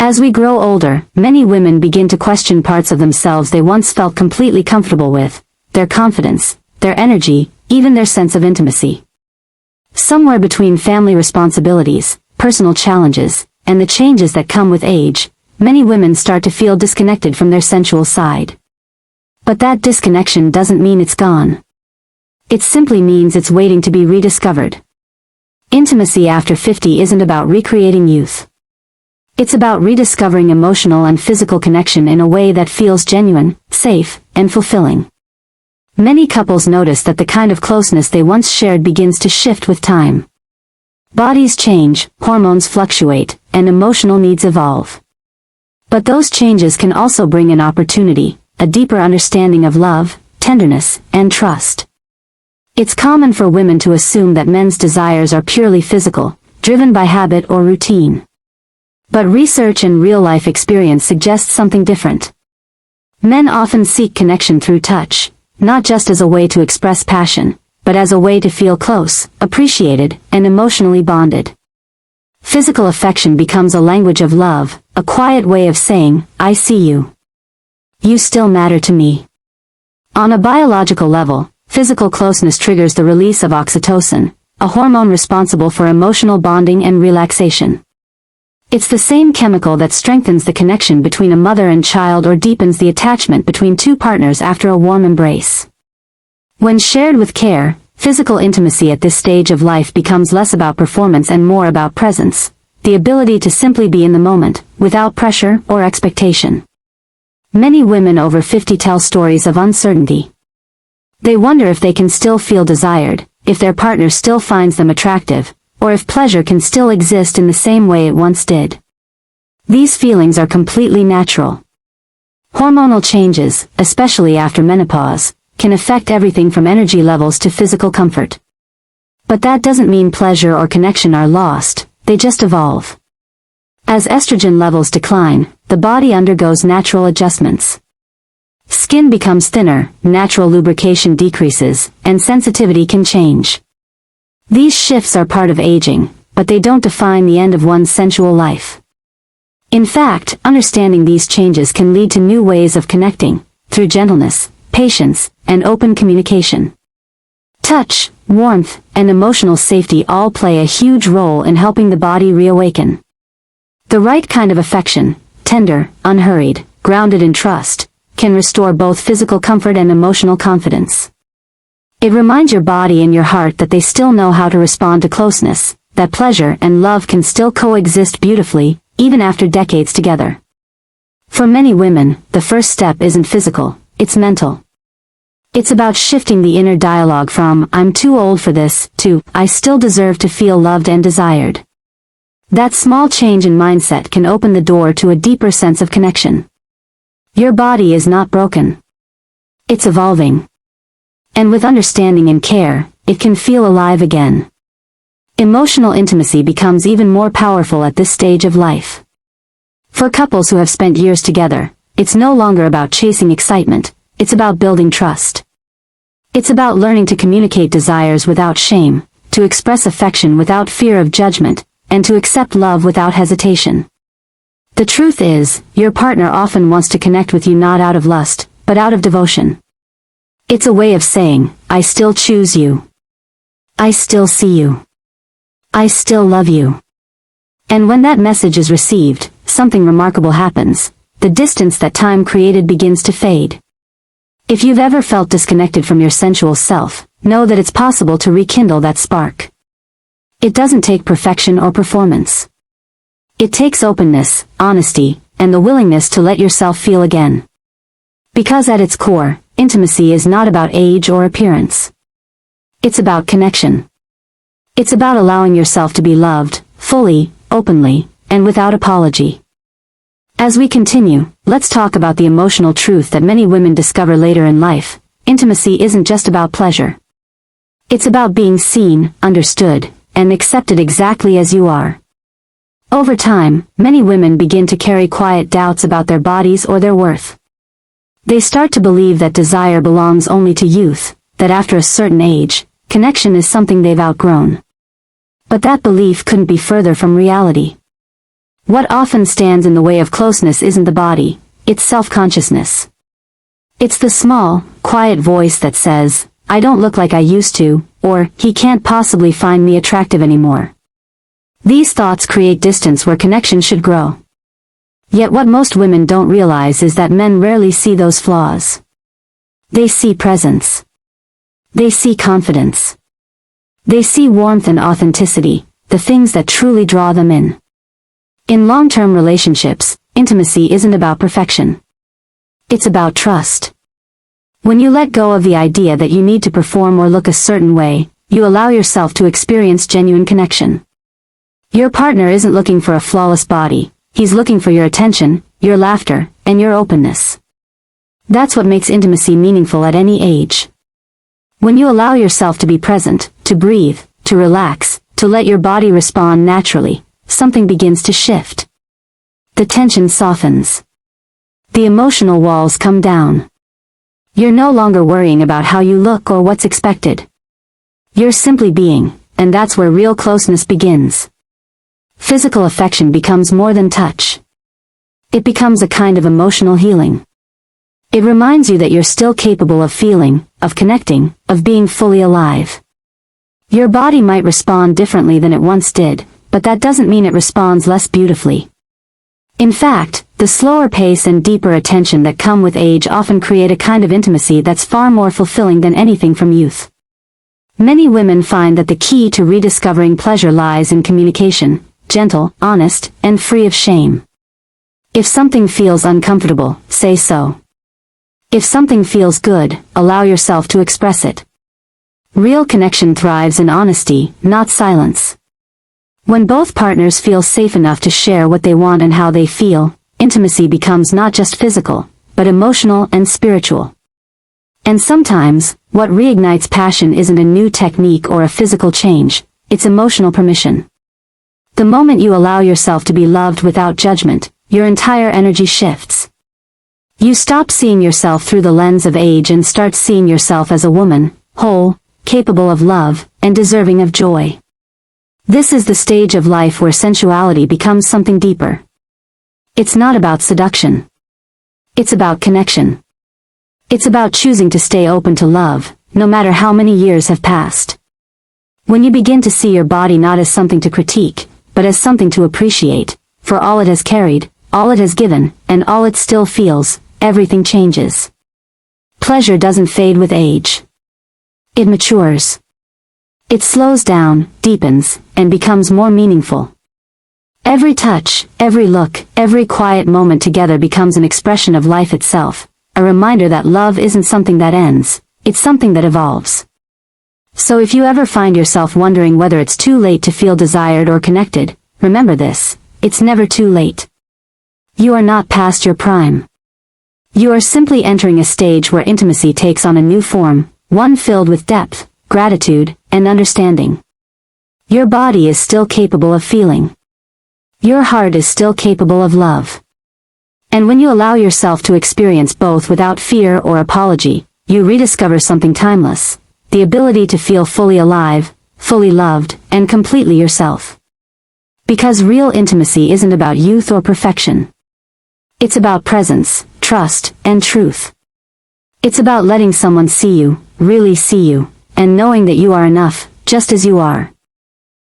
As we grow older, many women begin to question parts of themselves they once felt completely comfortable with, their confidence, their energy, even their sense of intimacy. Somewhere between family responsibilities, personal challenges, and the changes that come with age, many women start to feel disconnected from their sensual side. But that disconnection doesn't mean it's gone. It simply means it's waiting to be rediscovered. Intimacy after 50 isn't about recreating youth. It's about rediscovering emotional and physical connection in a way that feels genuine, safe, and fulfilling. Many couples notice that the kind of closeness they once shared begins to shift with time. Bodies change, hormones fluctuate, and emotional needs evolve. But those changes can also bring an opportunity, a deeper understanding of love, tenderness, and trust. It's common for women to assume that men's desires are purely physical, driven by habit or routine. But research and real-life experience suggests something different. Men often seek connection through touch, not just as a way to express passion, but as a way to feel close, appreciated, and emotionally bonded. Physical affection becomes a language of love, a quiet way of saying, "I see you. You still matter to me." On a biological level, physical closeness triggers the release of oxytocin, a hormone responsible for emotional bonding and relaxation. It's the same chemical that strengthens the connection between a mother and child or deepens the attachment between two partners after a warm embrace. When shared with care, physical intimacy at this stage of life becomes less about performance and more about presence, the ability to simply be in the moment, without pressure or expectation. Many women over 50 tell stories of uncertainty. They wonder if they can still feel desired, if their partner still finds them attractive, or if pleasure can still exist in the same way it once did. These feelings are completely natural. Hormonal changes, especially after menopause, can affect everything from energy levels to physical comfort. But that doesn't mean pleasure or connection are lost, they just evolve. As estrogen levels decline, the body undergoes natural adjustments. Skin becomes thinner, natural lubrication decreases, and sensitivity can change. These shifts are part of aging, but they don't define the end of one's sensual life. In fact, understanding these changes can lead to new ways of connecting, through gentleness, patience, and open communication. Touch, warmth, and emotional safety all play a huge role in helping the body reawaken. The right kind of affection, tender, unhurried, grounded in trust, can restore both physical comfort and emotional confidence. It reminds your body and your heart that they still know how to respond to closeness, that pleasure and love can still coexist beautifully, even after decades together. For many women, the first step isn't physical, it's mental. It's about shifting the inner dialogue from, "I'm too old for this," to, "I still deserve to feel loved and desired." That small change in mindset can open the door to a deeper sense of connection. Your body is not broken. It's evolving. And with understanding and care, it can feel alive again. Emotional intimacy becomes even more powerful at this stage of life. For couples who have spent years together, it's no longer about chasing excitement, it's about building trust. It's about learning to communicate desires without shame, to express affection without fear of judgment, and to accept love without hesitation. The truth is, your partner often wants to connect with you not out of lust, but out of devotion. It's a way of saying, "I still choose you. I still see you. I still love you." And when that message is received, something remarkable happens. The distance that time created begins to fade. If you've ever felt disconnected from your sensual self, know that it's possible to rekindle that spark. It doesn't take perfection or performance. It takes openness, honesty, and the willingness to let yourself feel again. Because at its core, intimacy is not about age or appearance. It's about connection. It's about allowing yourself to be loved, fully, openly, and without apology. As we continue, let's talk about the emotional truth that many women discover later in life. Intimacy isn't just about pleasure. It's about being seen, understood, and accepted exactly as you are. Over time, many women begin to carry quiet doubts about their bodies or their worth. They start to believe that desire belongs only to youth, that after a certain age, connection is something they've outgrown. But that belief couldn't be further from reality. What often stands in the way of closeness isn't the body, it's self-consciousness. It's the small, quiet voice that says, I don't look like I used to, or, he can't possibly find me attractive anymore. These thoughts create distance where connection should grow. Yet what most women don't realize is that men rarely see those flaws. They see presence. They see confidence. They see warmth and authenticity, the things that truly draw them in. In long-term relationships, intimacy isn't about perfection. It's about trust. When you let go of the idea that you need to perform or look a certain way, you allow yourself to experience genuine connection. Your partner isn't looking for a flawless body, he's looking for your attention, your laughter, and your openness. That's what makes intimacy meaningful at any age. When you allow yourself to be present, to breathe, to relax, to let your body respond naturally, something begins to shift. The tension softens. The emotional walls come down. You're no longer worrying about how you look or what's expected. You're simply being, and that's where real closeness begins. Physical affection becomes more than touch. It becomes a kind of emotional healing. It reminds you that you're still capable of feeling, of connecting, of being fully alive. Your body might respond differently than it once did, but that doesn't mean it responds less beautifully. In fact, the slower pace and deeper attention that come with age often create a kind of intimacy that's far more fulfilling than anything from youth. Many women find that the key to rediscovering pleasure lies in communication, gentle, honest, and free of shame. If something feels uncomfortable, say so. If something feels good, allow yourself to express it. Real connection thrives in honesty, not silence. When both partners feel safe enough to share what they want and how they feel, intimacy becomes not just physical, but emotional and spiritual. And sometimes, what reignites passion isn't a new technique or a physical change, it's emotional permission. The moment you allow yourself to be loved without judgment, your entire energy shifts. You stop seeing yourself through the lens of age and start seeing yourself as a woman, whole, capable of love, and deserving of joy. This is the stage of life where sensuality becomes something deeper. It's not about seduction. It's about connection. It's about choosing to stay open to love, no matter how many years have passed. When you begin to see your body not as something to critique, but as something to appreciate, for all it has carried, all it has given, and all it still feels, everything changes. Pleasure doesn't fade with age. It matures. It slows down, deepens, and becomes more meaningful. Every touch, every look, every quiet moment together becomes an expression of life itself, a reminder that love isn't something that ends, it's something that evolves. So if you ever find yourself wondering whether it's too late to feel desired or connected, remember this, it's never too late. You are not past your prime. You are simply entering a stage where intimacy takes on a new form, one filled with depth, gratitude, and understanding. Your body is still capable of feeling. Your heart is still capable of love. And when you allow yourself to experience both without fear or apology, you rediscover something timeless, the ability to feel fully alive, fully loved, and completely yourself. Because real intimacy isn't about youth or perfection. It's about presence, trust, and truth. It's about letting someone see you, really see you, and knowing that you are enough, just as you are.